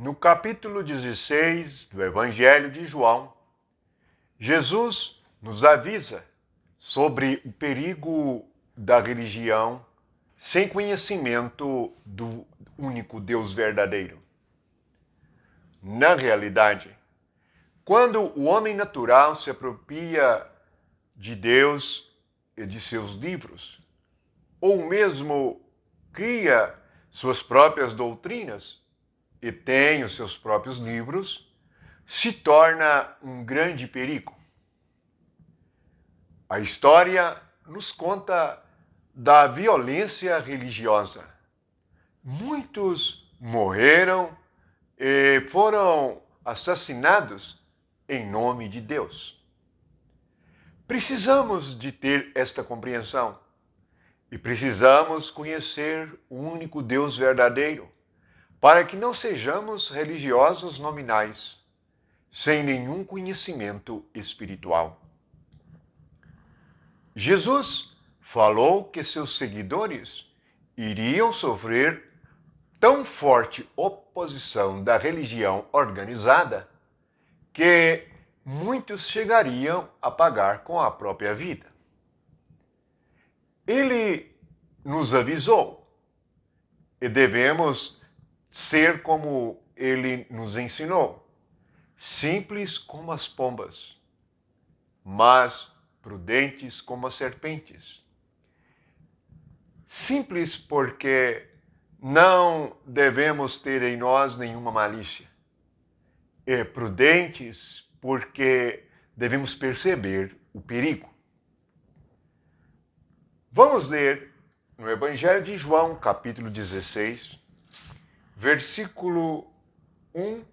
No capítulo 16 do Evangelho de João, Jesus nos avisa sobre o perigo da religião sem conhecimento do único Deus verdadeiro. Na realidade, quando o homem natural se apropria de Deus e de seus livros, ou mesmo cria suas próprias doutrinas e tem os seus próprios livros, se torna um grande perigo. A história nos conta da violência religiosa. Muitos morreram e foram assassinados em nome de Deus. Precisamos de ter esta compreensão e precisamos conhecer o único Deus verdadeiro, para que não sejamos religiosos nominais, sem nenhum conhecimento espiritual. Jesus falou que seus seguidores iriam sofrer tão forte oposição da religião organizada que muitos chegariam a pagar com a própria vida. Ele nos avisou e devemos ser como ele nos ensinou, simples como as pombas, mas prudentes como as serpentes. Simples porque não devemos ter em nós nenhuma malícia. E prudentes porque devemos perceber o perigo. Vamos ler no Evangelho de João, capítulo 16, versículo 1,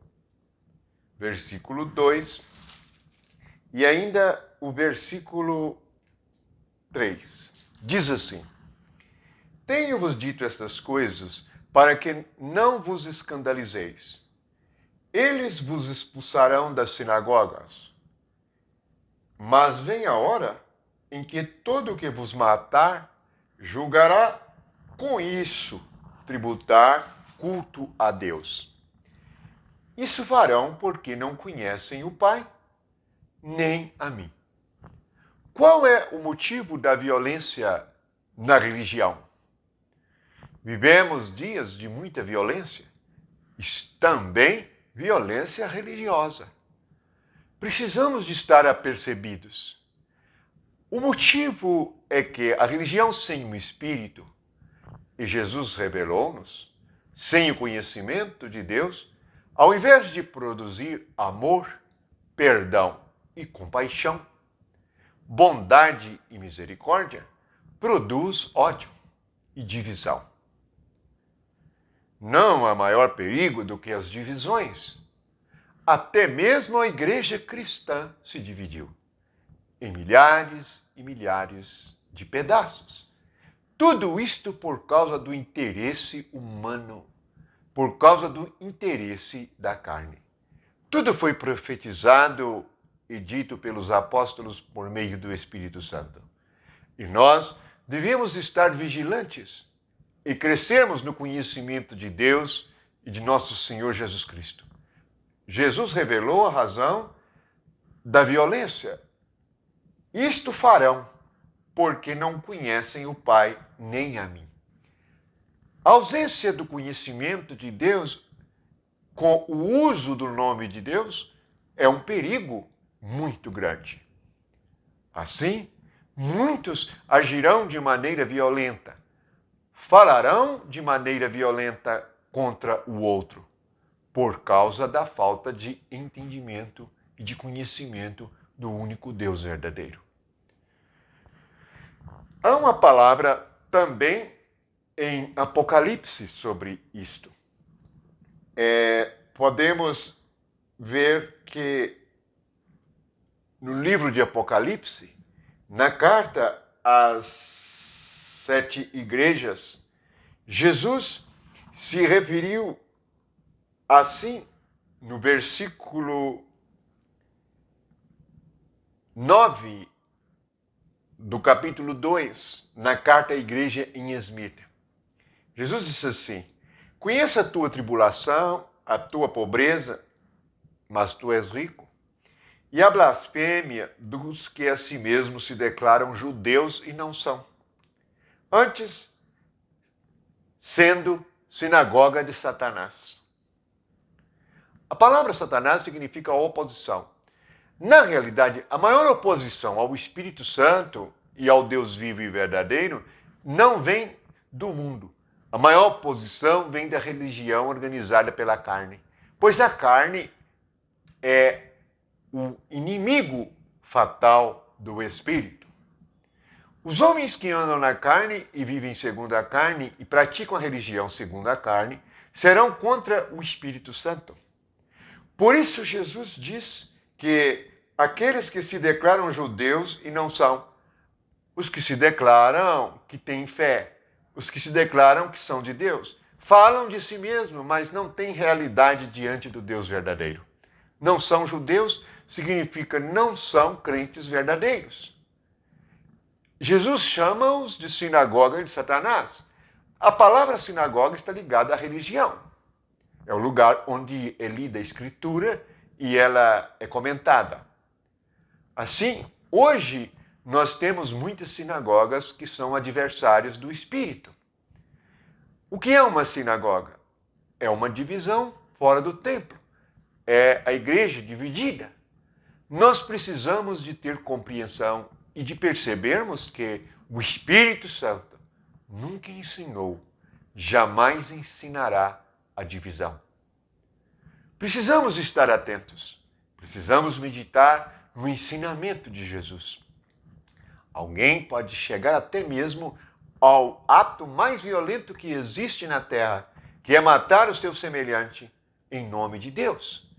versículo 2 e ainda o versículo 3. Diz assim: Tenho-vos dito estas coisas para que não vos escandalizeis. Eles vos expulsarão das sinagogas. Mas vem a hora em que todo o que vos matar julgará com isso tributar culto a Deus. Isso farão porque não conhecem o Pai, nem a mim. Qual é o motivo da violência na religião? Vivemos dias de muita violência e também violência religiosa. Precisamos de estar apercebidos. O motivo é que a religião sem o Espírito, e Jesus revelou-nos, sem o conhecimento de Deus, ao invés de produzir amor, perdão e compaixão, bondade e misericórdia, produz ódio e divisão. Não há maior perigo do que as divisões. Até mesmo a igreja cristã se dividiu em milhares e milhares de pedaços. Tudo isto por causa do interesse humano, por causa do interesse da carne. Tudo foi profetizado e dito pelos apóstolos por meio do Espírito Santo. E nós devíamos estar vigilantes e crescermos no conhecimento de Deus e de nosso Senhor Jesus Cristo. Jesus revelou a razão da violência. Isto farão porque não conhecem o Pai nem a mim. A ausência do conhecimento de Deus com o uso do nome de Deus é um perigo muito grande. Assim, muitos agirão de maneira violenta, falarão de maneira violenta contra o outro, por causa da falta de entendimento e de conhecimento do único Deus verdadeiro. Há uma palavra também em Apocalipse sobre isto. Podemos ver que no livro de Apocalipse, na carta às 7 igrejas, Jesus se referiu assim no versículo 9 do capítulo 2, na carta à igreja em Esmirna. Jesus disse assim: Conheça a tua tribulação, a tua pobreza, mas tu és rico. E a blasfêmia dos que a si mesmos se declaram judeus e não são. Antes, sendo sinagoga de Satanás. A palavra Satanás significa oposição. Na realidade, a maior oposição ao Espírito Santo e ao Deus vivo e verdadeiro não vem do mundo. A maior oposição vem da religião organizada pela carne. Pois a carne é o inimigo fatal do Espírito. Os homens que andam na carne e vivem segundo a carne e praticam a religião segundo a carne serão contra o Espírito Santo. Por isso Jesus diz que aqueles que se declaram judeus e não são, os que se declaram que têm fé, os que se declaram que são de Deus, falam de si mesmos, mas não têm realidade diante do Deus verdadeiro. Não são judeus significa não são crentes verdadeiros. Jesus chama-os de sinagoga de Satanás. A palavra sinagoga está ligada à religião. É o lugar onde é lida a Escritura e ela é comentada. Assim, hoje nós temos muitas sinagogas que são adversários do Espírito. O que é uma sinagoga? É uma divisão fora do templo. É a igreja dividida. Nós precisamos de ter compreensão e de percebermos que o Espírito Santo nunca ensinou, jamais ensinará a divisão. Precisamos estar atentos, precisamos meditar no ensinamento de Jesus. Alguém pode chegar até mesmo ao ato mais violento que existe na terra, que é matar o seu semelhante em nome de Deus,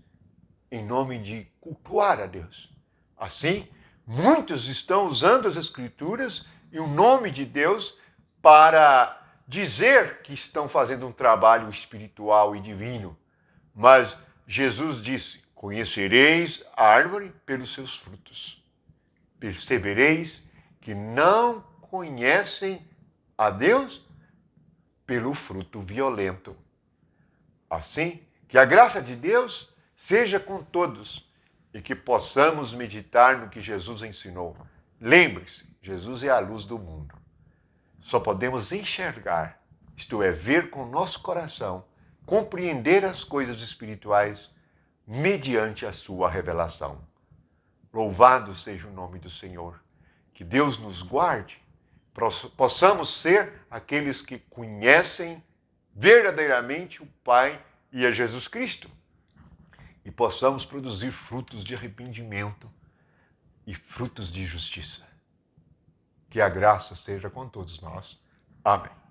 em nome de cultuar a Deus. Assim, muitos estão usando as Escrituras e o nome de Deus para dizer que estão fazendo um trabalho espiritual e divino. Mas Jesus disse: conhecereis a árvore pelos seus frutos. Percebereis que não conhecem a Deus pelo fruto violento. Assim, que a graça de Deus seja com todos e que possamos meditar no que Jesus ensinou. Lembre-se, Jesus é a luz do mundo. Só podemos enxergar, isto é, ver com o nosso coração, compreender as coisas espirituais mediante a sua revelação. Louvado seja o nome do Senhor. Que Deus nos guarde, possamos ser aqueles que conhecem verdadeiramente o Pai e a Jesus Cristo. E possamos produzir frutos de arrependimento e frutos de justiça. Que a graça seja com todos nós. Amém.